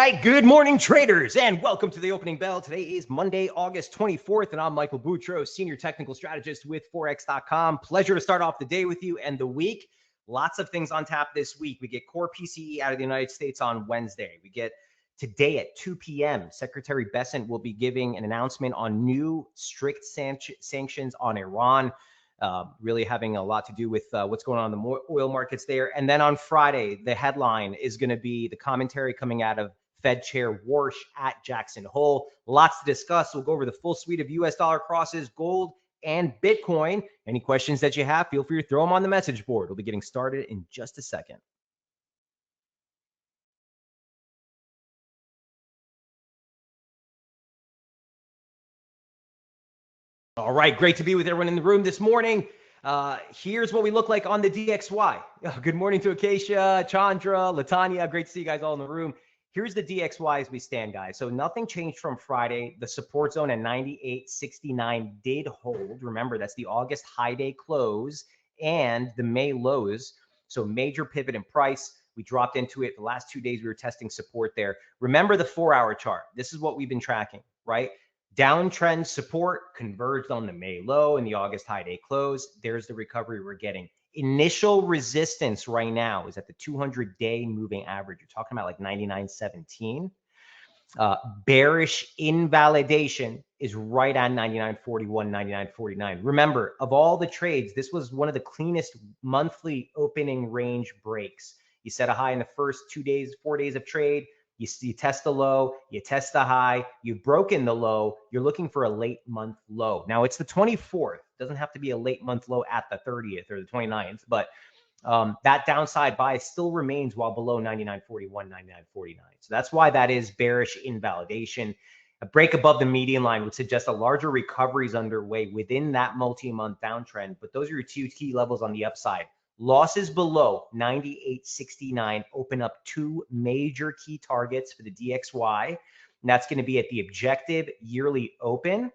right, good morning, traders, and welcome to the opening bell. Today is Monday, August 24th, and I'm Michael Boutros, Senior Technical Strategist with FOREX.com. Pleasure to start off the day with you and the week. Lots of things on tap this week. We get core PCE out of the United States on Wednesday. We get today at 2 p.m., Secretary Bessent will be giving an announcement on new strict sanctions on Iran. Really having a lot to do with what's going on in the oil markets there. And then on Friday, the headline is going to be the commentary coming out of Fed Chair Warsh at Jackson Hole. Lots to discuss. We'll go over the full suite of US dollar crosses, gold, and Bitcoin. Any questions that you have, feel free to throw them on the message board. We'll be getting started in just a second. All right, great to be with everyone in the room this morning. Here's what we look like on the DXY. Good morning to Acacia, Chandra, Latanya. Great to see you guys all in the room. Here's the DXY as we stand, guys. So nothing changed from Friday. The support zone at 98.69 did hold. Remember, that's the August high day close and the May lows. So major pivot in price. We dropped into it. The last 2 days, we were testing support there. Remember the 4-hour chart. This is what we've been tracking, right? Downtrend support converged on the May low and the August high day close. There's the recovery we're getting. Initial resistance right now is at the 200-day moving average. You're talking about like 99.17. Bearish invalidation is right at 99.41, 99.49. Remember, of all the trades, this was one of the cleanest monthly opening range breaks. You set a high in the first 2 days, 4 days of trade. You test the low, you test the high, you've broken the low, you're looking for a late month low. Now it's the 24th. It doesn't have to be a late month low at the 30th or the 29th, but that downside bias still remains while below 99.41, 99.49. So that's why that is bearish invalidation. A break above the median line would suggest a larger recovery is underway within that multi-month downtrend, but those are your two key levels on the upside. Losses below 98.69 open up two major key targets for the DXY. And that's going to be at the objective yearly open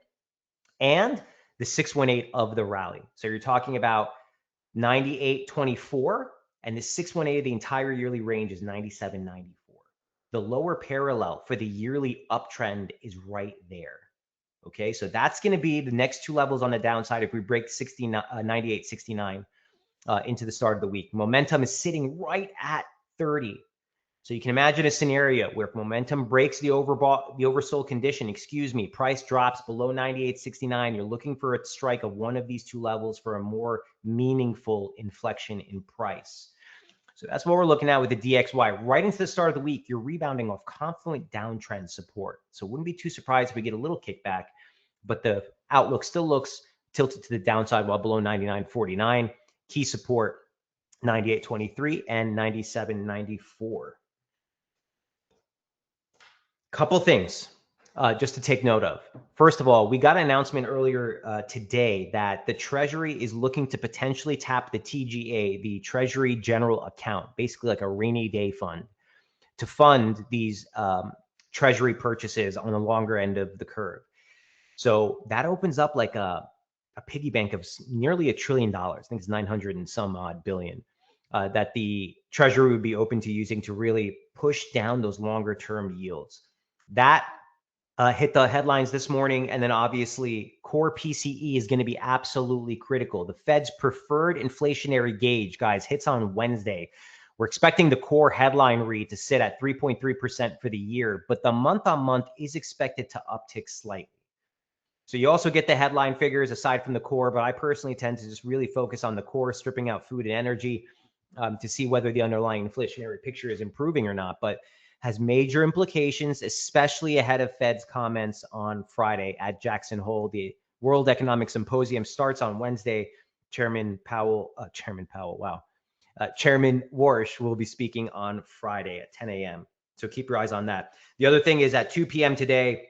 and the 618 of the rally. So you're talking about 98.24 and the 618 of the entire yearly range is 97.94. The lower parallel for the yearly uptrend is right there. Okay, so that's going to be the next two levels on the downside if we break 98.69. Into the start of the week. Momentum is sitting right at 30. So you can imagine a scenario where if momentum breaks the oversold condition, price drops below 98.69, you're looking for a strike of one of these two levels for a more meaningful inflection in price. So that's what we're looking at with the DXY. Right into the start of the week, you're rebounding off confluent downtrend support. So wouldn't be too surprised if we get a little kickback, but the outlook still looks tilted to the downside while below 99.49. Key support 98.23 and 97.94. Couple things just to take note of. First of all, we got an announcement earlier today that the Treasury is looking to potentially tap the TGA, the Treasury General Account, basically like a rainy day fund, to fund these Treasury purchases on the longer end of the curve. So that opens up like a piggy bank of nearly $1 trillion. I think it's 900 and some odd billion that the Treasury would be open to using to really push down those longer term yields. That hit the headlines this morning. And then obviously core PCE is going to be absolutely critical. The Fed's preferred inflationary gauge, guys, hits on Wednesday. We're expecting the core headline read to sit at 3.3% for the year, but the month on month is expected to uptick slightly. So you also get the headline figures aside from the core, but I personally tend to just really focus on the core, stripping out food and energy to see whether the underlying inflationary picture is improving or not, but has major implications, especially ahead of Fed's comments on Friday at Jackson Hole. The World Economic Symposium starts on Wednesday. Chairman Warsh will be speaking on Friday at 10 a.m. So keep your eyes on that. The other thing is at 2 p.m. today,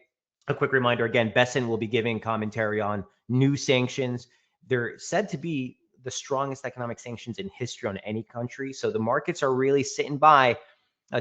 a quick reminder, again, Bessent will be giving commentary on new sanctions. They're said to be the strongest economic sanctions in history on any country. So the markets are really sitting by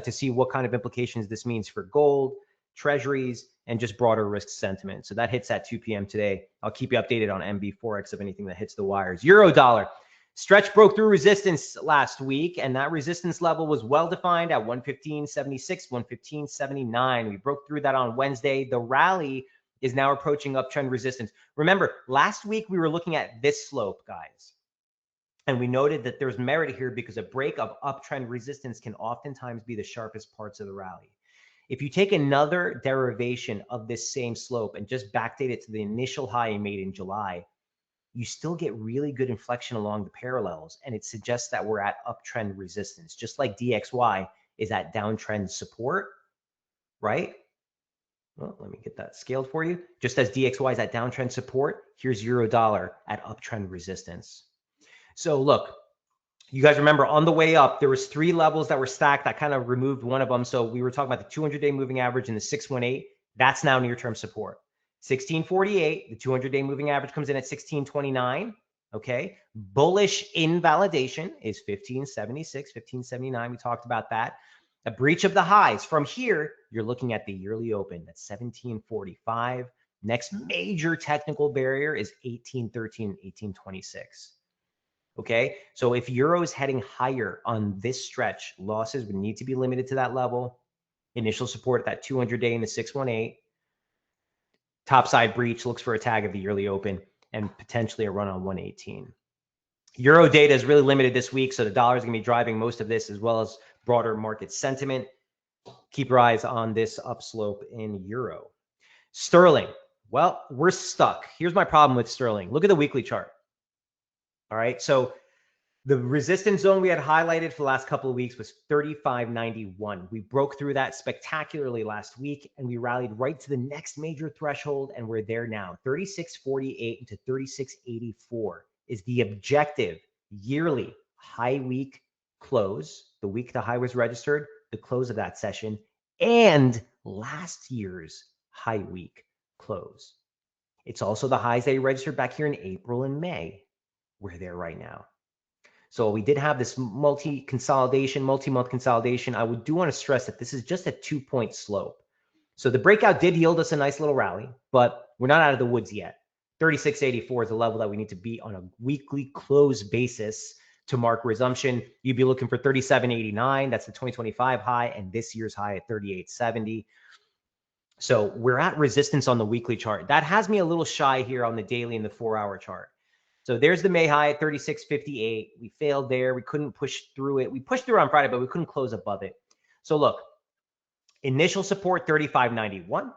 to see what kind of implications this means for gold, treasuries, and just broader risk sentiment. So that hits at 2 p.m. today. I'll keep you updated on MB Forex of anything that hits the wires. Euro dollar Stretch broke through resistance last week, and that resistance level was well defined at 115.76, 115.79. We broke through that on Wednesday. The rally is now approaching uptrend resistance. Remember, last week we were looking at this slope, guys, and we noted that there's merit here because a break of uptrend resistance can oftentimes be the sharpest parts of the rally. If you take another derivation of this same slope and just backdate it to the initial high you made in July, you still get really good inflection along the parallels, and it suggests that we're at uptrend resistance, just like DXY is at downtrend support, right? Well, let me get that scaled for you. Just as DXY is at downtrend support, here's euro dollar at uptrend resistance. So look, you guys remember on the way up, there was 3 levels that were stacked. I kind of removed one of them. So we were talking about the 200-day moving average and the 618. That's now near-term support. 1648, the 200-day moving average comes in at 1629. Okay. Bullish invalidation is 1576, 1579. We talked about that. A breach of the highs. From here, you're looking at the yearly open. That's 1745. Next major technical barrier is 1813, 1826. Okay, so if euro is heading higher on this stretch, losses would need to be limited to that level. Initial support at that 200-day in the 618. Topside breach looks for a tag of the yearly open and potentially a run on 118. Euro data is really limited this week, so the dollar is going to be driving most of this as well as broader market sentiment. Keep your eyes on this upslope in euro. Sterling, well, we're stuck. Here's my problem with sterling. Look at the weekly chart. All right, so the resistance zone we had highlighted for the last couple of weeks was 35.91. We broke through that spectacularly last week, and we rallied right to the next major threshold, and we're there now. 36.48 to 36.84 is the objective yearly high week close, the week the high was registered, the close of that session, and last year's high week close. It's also the highs they registered back here in April and May. We're there right now. So we did have this multi-month consolidation. I do want to stress that this is just a 2-point slope. So the breakout did yield us a nice little rally, but we're not out of the woods yet. 36.84 is the level that we need to be on a weekly close basis to mark resumption. You'd be looking for 37.89. That's the 2025 high, and this year's high at 38.70. So we're at resistance on the weekly chart. That has me a little shy here on the daily and the 4-hour chart. So there's the May high at 36.58. We failed there. We couldn't push through it. We pushed through on Friday, but we couldn't close above it. So look, initial support 35.91.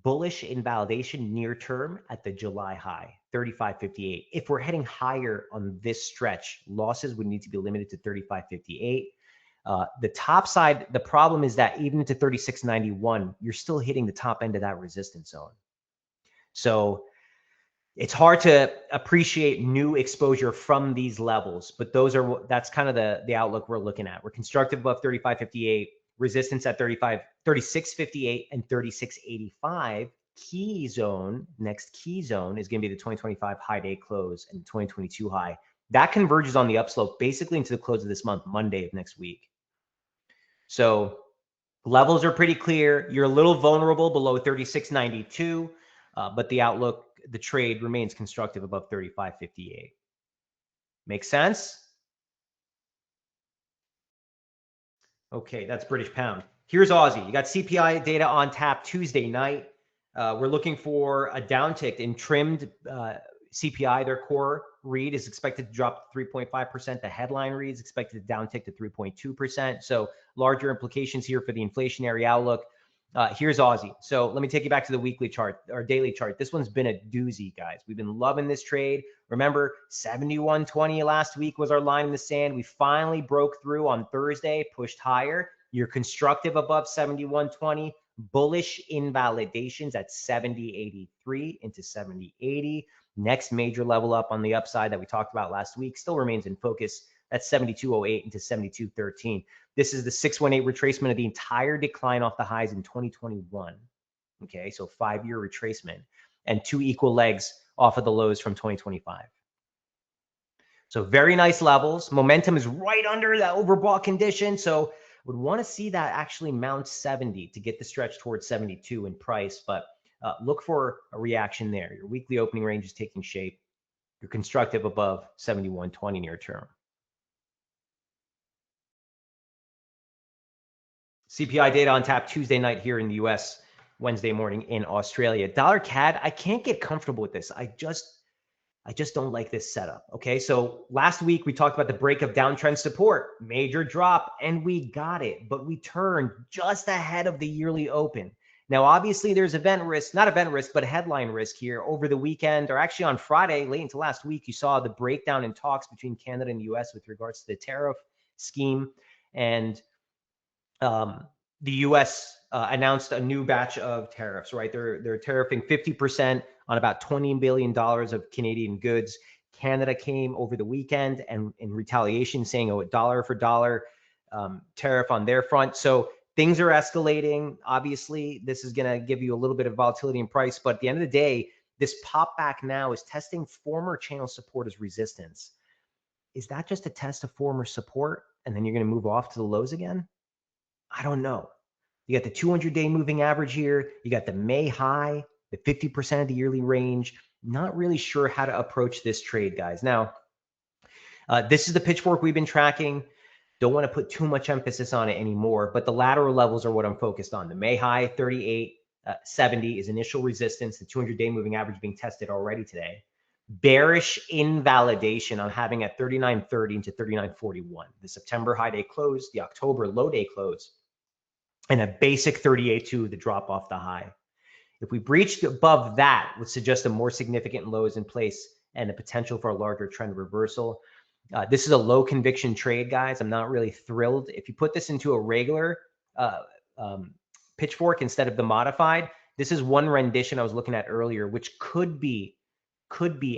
Bullish invalidation near term at the July high, 35.58. If we're heading higher on this stretch, losses would need to be limited to 35.58. The top side, the problem is that even to 36.91, you're still hitting the top end of that resistance zone. So it's hard to appreciate new exposure from these levels, but that's kind of the outlook we're looking at. We're constructive above 35.58, resistance at 36.58 and 36.85. Key zone, next key zone is going to be the 2025 high day close and 2022 high. That converges on the upslope basically into the close of this month, Monday of next week. So levels are pretty clear. You're a little vulnerable below 36.92, but the outlook, the trade remains constructive above 35.58. Make sense? Okay, that's British pound. Here's Aussie. You got CPI data on tap Tuesday night. We're looking for a downtick in trimmed CPI. Their core read is expected to drop to 3.5%. The headline read is expected to downtick to 3.2%. So larger implications here for the inflationary outlook. Here's Aussie. So let me take you back to the weekly chart or daily chart. This one's been a doozy, guys. We've been loving this trade. Remember, 71.20 last week was our line in the sand. We finally broke through on Thursday, pushed higher. You're constructive above 71.20. Bullish invalidations at 70.83 into 70.80. Next major level up on the upside that we talked about last week still remains in focus. That's 72.08 into 72.13. This is the 618 retracement of the entire decline off the highs in 2021. Okay, so 5-year retracement and 2 equal legs off of the lows from 2025. So very nice levels. Momentum is right under that overbought condition. So would want to see that actually mount 70 to get the stretch towards 72 in price, but look for a reaction there. Your weekly opening range is taking shape. You're constructive above 71.20 near term. CPI data on tap Tuesday night here in the US, Wednesday morning in Australia. Dollar CAD, I can't get comfortable with this. I just don't like this setup. Okay, so last week we talked about the break of downtrend support, major drop, and we got it, but we turned just ahead of the yearly open. Now, obviously, there's event risk, not event risk, but headline risk here over the weekend, or actually on Friday, late into last week. You saw the breakdown in talks between Canada and the US with regards to the tariff scheme, and the U.S. Announced a new batch of tariffs, right? They're tariffing 50% on about $20 billion of Canadian goods. Canada came over the weekend and in retaliation saying, oh, a dollar for dollar tariff on their front. So things are escalating. Obviously, this is going to give you a little bit of volatility in price, but at the end of the day, this pop back now is testing former channel support as resistance. Is that just a test of former support and then you're going to move off to the lows again? I don't know. You got the 200-day moving average here. You got the May high, the 50% of the yearly range. Not really sure how to approach this trade, guys. Now, this is the pitchfork we've been tracking. Don't want to put too much emphasis on it anymore, but the lateral levels are what I'm focused on. The May high, 38.70 is initial resistance. The 200-day moving average being tested already today. Bearish invalidation on having at 39.30 into 39.41. The September high day close, the October low day close, and a basic 38.2, the drop off the high. If we breached above that, would suggest a more significant lows in place and the potential for a larger trend reversal. This is a low conviction trade, guys. I'm not really thrilled. If you put this into a regular pitchfork instead of the modified, this is one rendition I was looking at earlier, which could be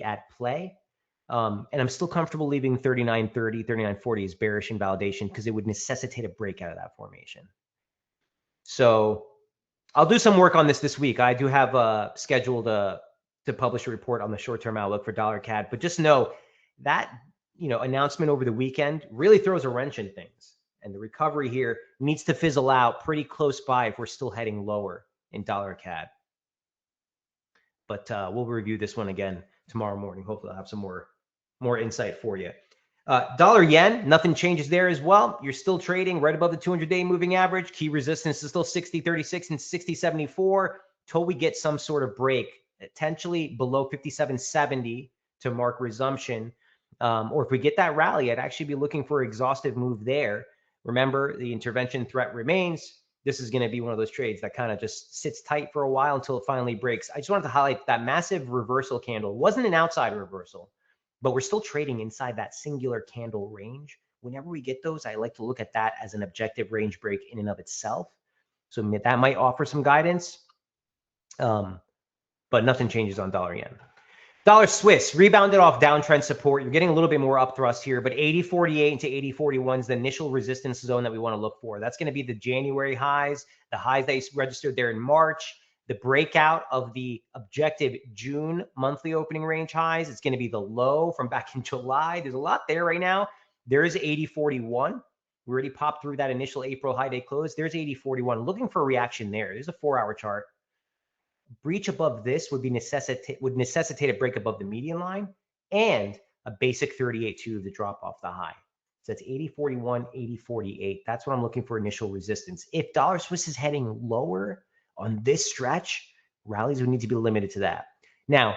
at play. And I'm still comfortable leaving 39.30, 39.40 as bearish invalidation because it would necessitate a breakout of that formation. So I'll do some work on this week. I do have scheduled to publish a report on the short-term outlook for dollar CAD, but just know that announcement over the weekend really throws a wrench in things, and the recovery here needs to fizzle out pretty close by if we're still heading lower in dollar CAD. But we'll review this one again tomorrow morning. Hopefully I'll have some more insight for you. Dollar yen, nothing changes there as well. You're still trading right above the 200-day moving average. Key resistance is still 60.36 and 60.74 till we get some sort of break, potentially below 57.70 to mark resumption. Or if we get that rally, I'd actually be looking for an exhaustive move there. Remember, the intervention threat remains. This is going to be one of those trades that kind of just sits tight for a while until it finally breaks. I just wanted to highlight that massive reversal candle. It wasn't an outside reversal, but we're still trading inside that singular candle range. Whenever we get those, I like to look at that as an objective range break in and of itself. So that might offer some guidance, but nothing changes on dollar yen. Dollar Swiss rebounded off downtrend support. You're getting a little bit more up thrust here, but 80.48 into 80.41 is the initial resistance zone that we want to look for. That's going to be the January highs, the highs they registered there in March, the breakout of the objective June monthly opening range highs. It's going to be the low from back in July. There's a lot there right now. There is 80.41. We already popped through that initial April high day close. There's 80.41. Looking for a reaction there. There's a 4-hour chart. Breach above this would necessitate a break above the median line and a basic 38.2 of the drop off the high. So that's 80.41, 80.48. That's what I'm looking for initial resistance. If dollar Swiss is heading lower on this stretch, rallies would need to be limited to that. Now,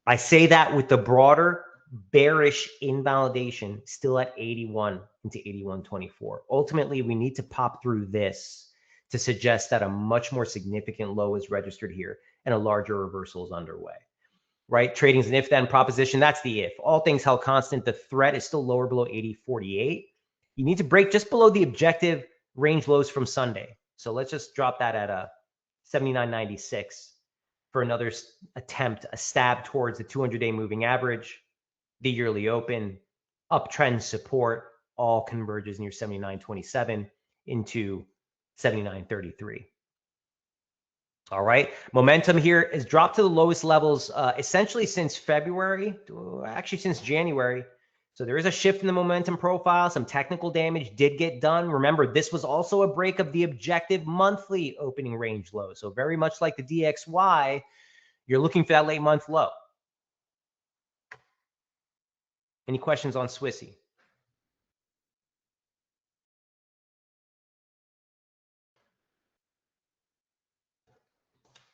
I say that with the broader bearish invalidation still at 81 into 81.24. Ultimately, we need to pop through this to suggest that a much more significant low is registered here and a larger reversal is underway, right? Trading is an if-then proposition. That's the if. All things held constant, the threat is still lower below 80.48. You need to break just below the objective range lows from Sunday. So let's just drop that at a 79.96 for another attempt, a stab towards the 200-day moving average, the yearly open, uptrend support, all converges near 79.27 into 79.33. All right. Momentum here has dropped to the lowest levels essentially since February, actually since January. So there is a shift in the momentum profile. Some technical damage did get done. Remember, this was also a break of the objective monthly opening range low. So very much like the DXY, you're looking for that late month low. Any questions on Swissy?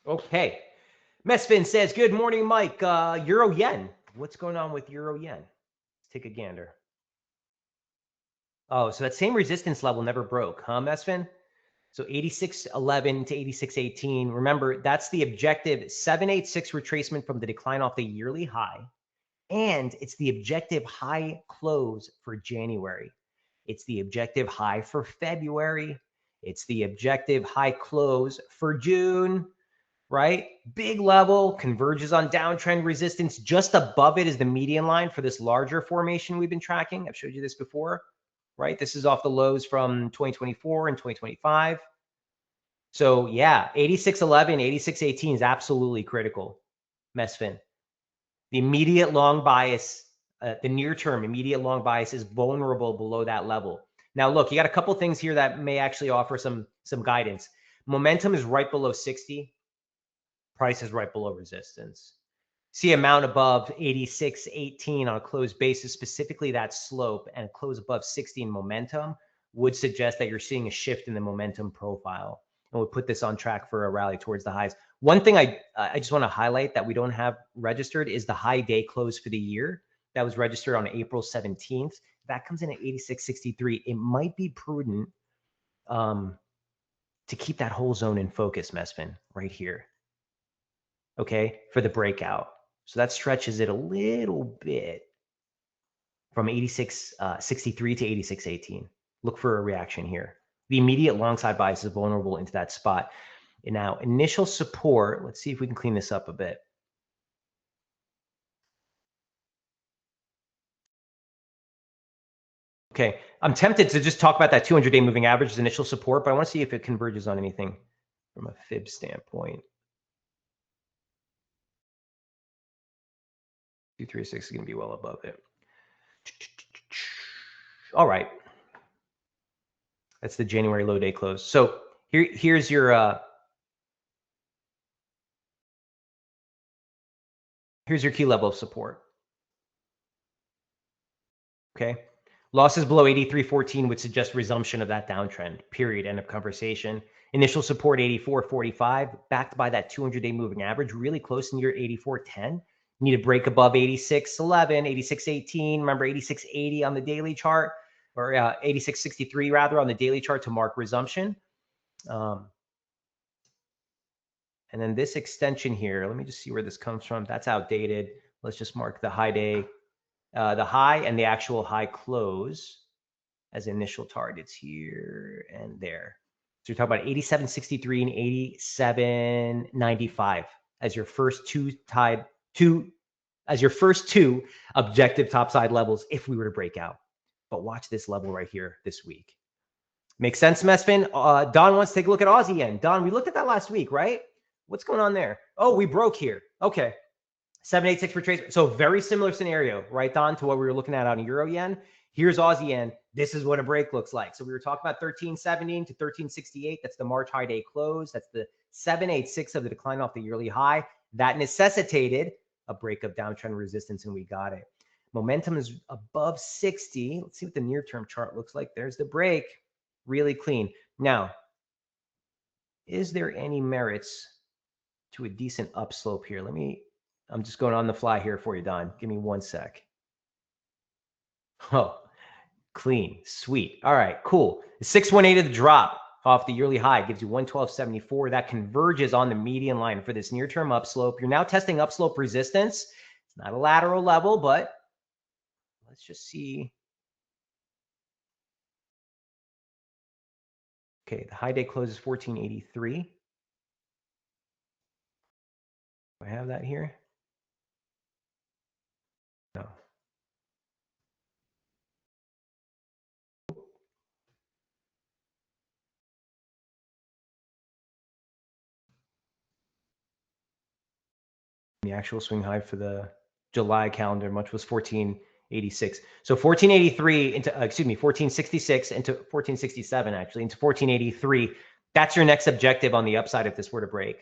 Okay. Mesfin says, good morning, Mike. Euro yen. What's going on with Euro yen? Let's take a gander. Oh, so that same resistance level never broke, huh, Mesfin? So 86.11 to 86.18. Remember, that's the objective 786 retracement from the decline off the yearly high. And it's the objective high close for January. It's the objective high for February. It's the objective high close for June, right? Big level, converges on downtrend resistance. Just above it is the median line for this larger formation we've been tracking. I've showed you this before, right? This is off the lows from 2024 and 2025. So yeah, 86.11, 86.18 is absolutely critical, Mesfin. The immediate long bias, the near term immediate long bias is vulnerable below that level. Now, look, you got a couple things here that may actually offer some guidance. Momentum is right below 60. Price is right below resistance. See amount above 86.18 on a closed basis, specifically that slope, and a close above 60 in momentum would suggest that you're seeing a shift in the momentum profile, and would put this on track for a rally towards the highs. One thing I just want to highlight that we don't have registered is the high day close for the year. That was registered on April 17th. That comes in at 86.63. It might be prudent to keep that whole zone in focus, Mesfin, right here. Okay, for the breakout. So that stretches it a little bit from 86.63 to 86.18. Look for a reaction here. The immediate long side bias is vulnerable into that spot. And now initial support, let's see if we can clean this up a bit. Okay, I'm tempted to just talk about that 200-day moving average as initial support, but I want to see if it converges on anything from a fib standpoint. 236 is going to be well above it. All right. That's the January low day close. So here's your key level of support. Okay. Losses below 83.14 would suggest resumption of that downtrend, period, end of conversation. Initial support 84.45, backed by that 200-day moving average, really close near 84.10. Need a break above 86.11, 86.18, remember 86.80 on the daily chart, or 86.63 rather on the daily chart to mark resumption. And then this extension here, let me just see where this comes from. That's outdated. Let's just mark the high day, the high and the actual high close as initial targets here and there. So you're talking about 87.63 and 87.95 as your first two objective topside levels if we were to break out. But watch this level right here this week. Make sense, Mesfin? Don wants to take a look at Aussie yen. Don, we looked at that last week, right? What's going on there? Oh, we broke here. Okay. 786 for trace. So very similar scenario, right, Don, to what we were looking at on Euro yen. Here's Aussie yen. This is what a break looks like. So we were talking about 1370 to 1368. That's the March high day close. That's the 786 of the decline off the yearly high. That necessitated a break of downtrend resistance, and we got it. Momentum is above 60. Let's see what the near-term chart looks like. There's the break. Really clean. Now, is there any merits to a decent upslope here? I'm just going on the fly here for you, Don. Give me 1 sec. Oh, clean, sweet. All right, cool. 618 of the drop off the yearly high gives you 112.74. That converges on the median line for this near-term upslope. You're now testing upslope resistance. It's not a lateral level, but let's just see. Okay, the high day closes 1483. Do I have that here? No. The actual swing high for the July calendar month was 1486. So 1483 into 1466 into 1467 actually into 1483. That's your next objective on the upside if this were to break.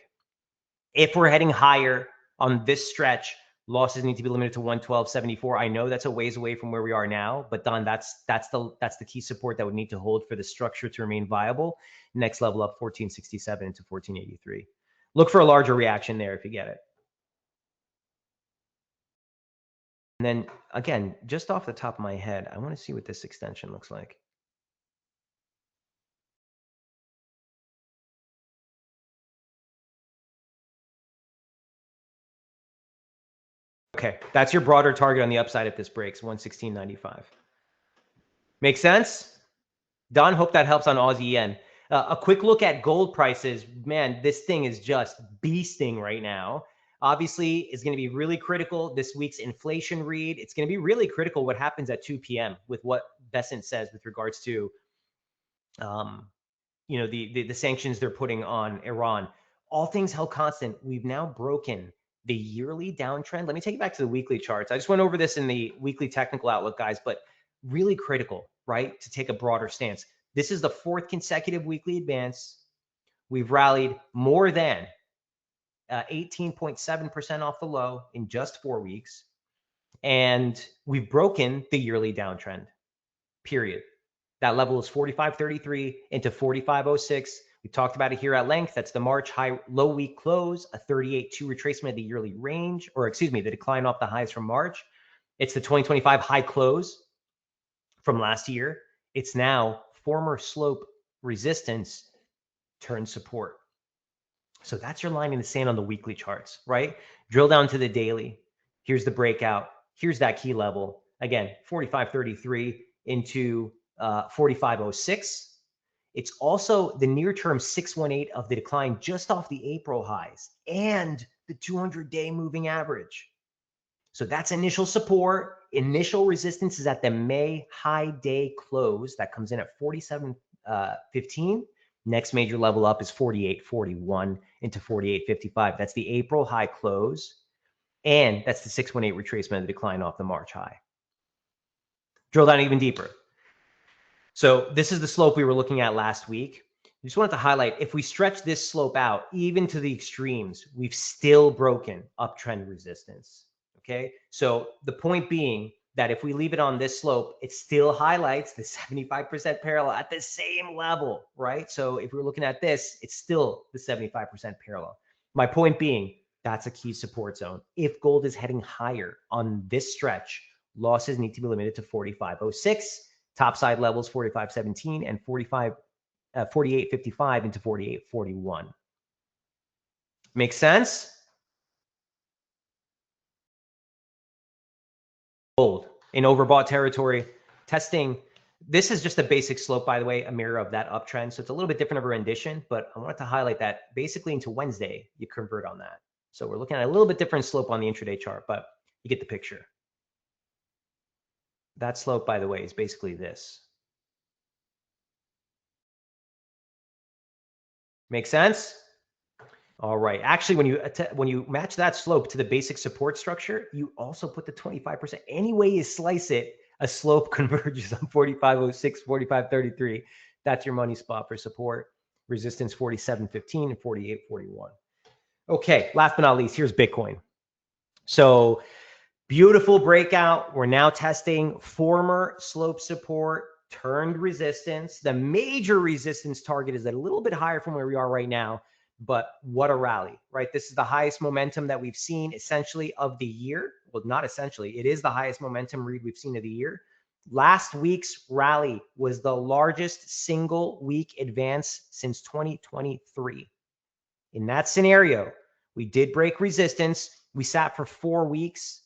If we're heading higher on this stretch, Losses need to be limited to 112.74. I know that's a ways away from where we are now, but Don, that's the key support that would need to hold for the structure to remain viable. Next level up 1467 into 1483. Look for a larger reaction there if you get it. And then again, just off the top of my head, I want to see what this extension looks like. Okay, that's your broader target on the upside if this breaks, 116.95. Make sense? Don, hope that helps on Aussie yen. A quick look at gold prices. Man, this thing is just beasting right now. Obviously, it's going to be really critical this week's inflation read. It's going to be really critical what happens at 2 p.m. with what Bessent says with regards to, the sanctions they're putting on Iran. All things held constant, we've now broken the yearly downtrend. Let me take you back to the weekly charts. I just went over this in the weekly technical outlook, guys, but really critical, right, to take a broader stance. This is the fourth consecutive weekly advance. We've rallied more than 18.7% off the low in just 4 weeks. And we've broken the yearly downtrend, period. That level is 45.33 into 45.06. We talked about it here at length. That's the March low week close, a 38.2 retracement of the yearly range, or excuse me, the decline off the highs from March. It's the 2025 high close from last year. It's now former slope resistance turned support. So that's your line in the sand on the weekly charts, right? Drill down to the daily. Here's the breakout. Here's that key level. Again, 45.33 into 45.06. It's also the near-term 618 of the decline just off the April highs and the 200-day moving average. So that's initial support. Initial resistance is at the May high day close. That comes in at 47.15. Next major level up is 48.41 into 48.55. That's the April high close. And that's the 618 retracement of the decline off the March high. Drill down even deeper. So this is the slope we were looking at last week. I just wanted to highlight, if we stretch this slope out, even to the extremes, we've still broken uptrend resistance. Okay, so the point being that if we leave it on this slope, it still highlights the 75% parallel at the same level, right? So if we're looking at this, it's still the 75% parallel. My point being, that's a key support zone. If gold is heading higher on this stretch, losses need to be limited to 45.06. Top side levels 45.17 and 48.55 into 48.41. Make sense? Gold in overbought territory, testing. This is just a basic slope, by the way, a mirror of that uptrend. So it's a little bit different of a rendition, but I wanted to highlight that basically into Wednesday, you convert on that. So we're looking at a little bit different slope on the intraday chart, but you get the picture. That slope, by the way, is basically this. Make sense? All right. Actually, when you match that slope to the basic support structure, you also put the 25%. Any way you slice it, a slope converges on 45.06, 45.33. That's your money spot for support. Resistance 47.15 and 48.41. Okay. Last but not least, here's Bitcoin. So beautiful breakout. We're now testing former slope support turned resistance. The major resistance target is a little bit higher from where we are right now, but what a rally, right? This is the highest momentum that we've seen essentially of the year. Well, not essentially, it is the highest momentum read we've seen of the year. Last week's rally was the largest single week advance since 2023. In that scenario, we did break resistance. We sat for 4 weeks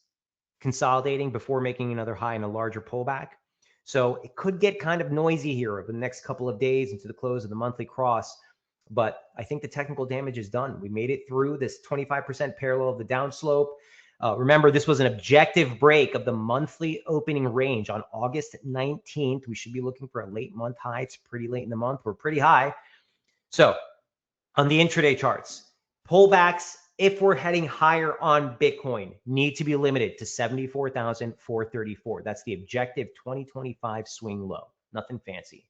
consolidating before making another high and a larger pullback. So it could get kind of noisy here over the next couple of days into the close of the monthly cross. But I think the technical damage is done. We made it through this 25% parallel of the downslope. Remember, this was an objective break of the monthly opening range on August 19th. We should be looking for a late month high. It's pretty late in the month. We're pretty high. So on the intraday charts, pullbacks, if we're heading higher on Bitcoin, need to be limited to 74,434. That's the objective 2025 swing low. Nothing fancy.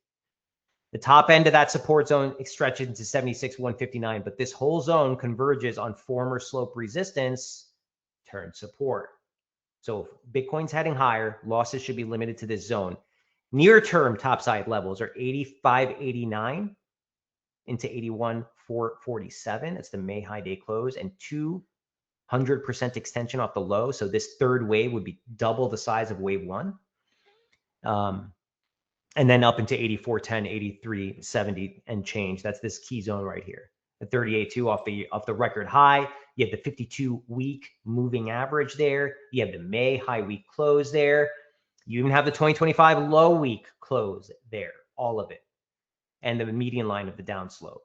The top end of that support zone stretches into 76,159, but this whole zone converges on former slope resistance turn support. So if Bitcoin's heading higher, losses should be limited to this zone. Near-term topside levels are 85.89 into 81.447. That's the May high day close, and 200% extension off the low. So this third wave would be double the size of wave one. And then up into 84.10, 83.70 and change. That's this key zone right here. The 38.2 off the record high. You have the 52-week moving average there. You have the May high week close there. You even have the 2025 low week close there, all of it. And the median line of the downslope.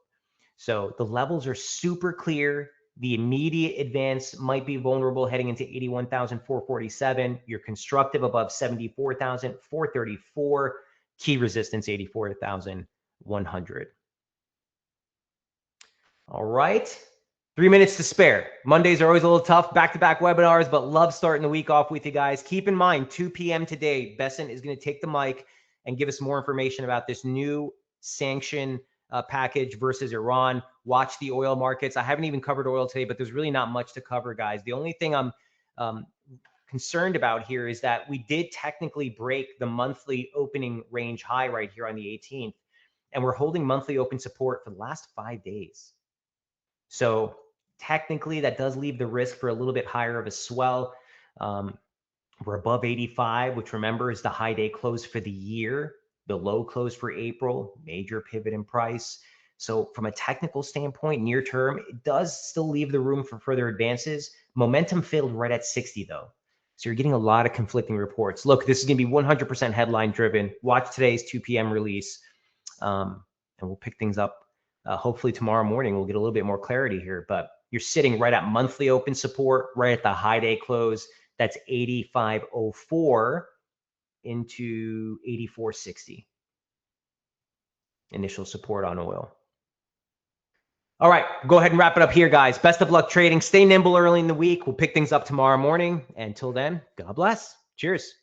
So the levels are super clear. The immediate advance might be vulnerable heading into 81,447. You're constructive above 74,434. Key resistance 84,100. All right. 3 minutes to spare. Mondays are always a little tough, back-to-back webinars, but love starting the week off with you guys. Keep in mind, 2 p.m. today, Bessent is going to take the mic and give us more information about this new sanction package versus Iran. Watch the oil markets. I haven't even covered oil today, but there's really not much to cover, guys. The only thing I'm concerned about here is that we did technically break the monthly opening range high right here on the 18th, and we're holding monthly open support for the last 5 days. So technically that does leave the risk for a little bit higher of a swell. We're above 85, which remember is the high day close for the year, the low close for April, major pivot in price. So from a technical standpoint, near term, it does still leave the room for further advances. Momentum failed right at 60 though. So you're getting a lot of conflicting reports. Look, this is going to be 100% headline driven. Watch today's 2 p.m. release, and we'll pick things up. Hopefully tomorrow morning, we'll get a little bit more clarity here. But you're sitting right at monthly open support, right at the high day close. That's 85.04 into 84.60. Initial support on oil. All right, go ahead and wrap it up here, guys. Best of luck trading. Stay nimble early in the week. We'll pick things up tomorrow morning. Until then, God bless. Cheers.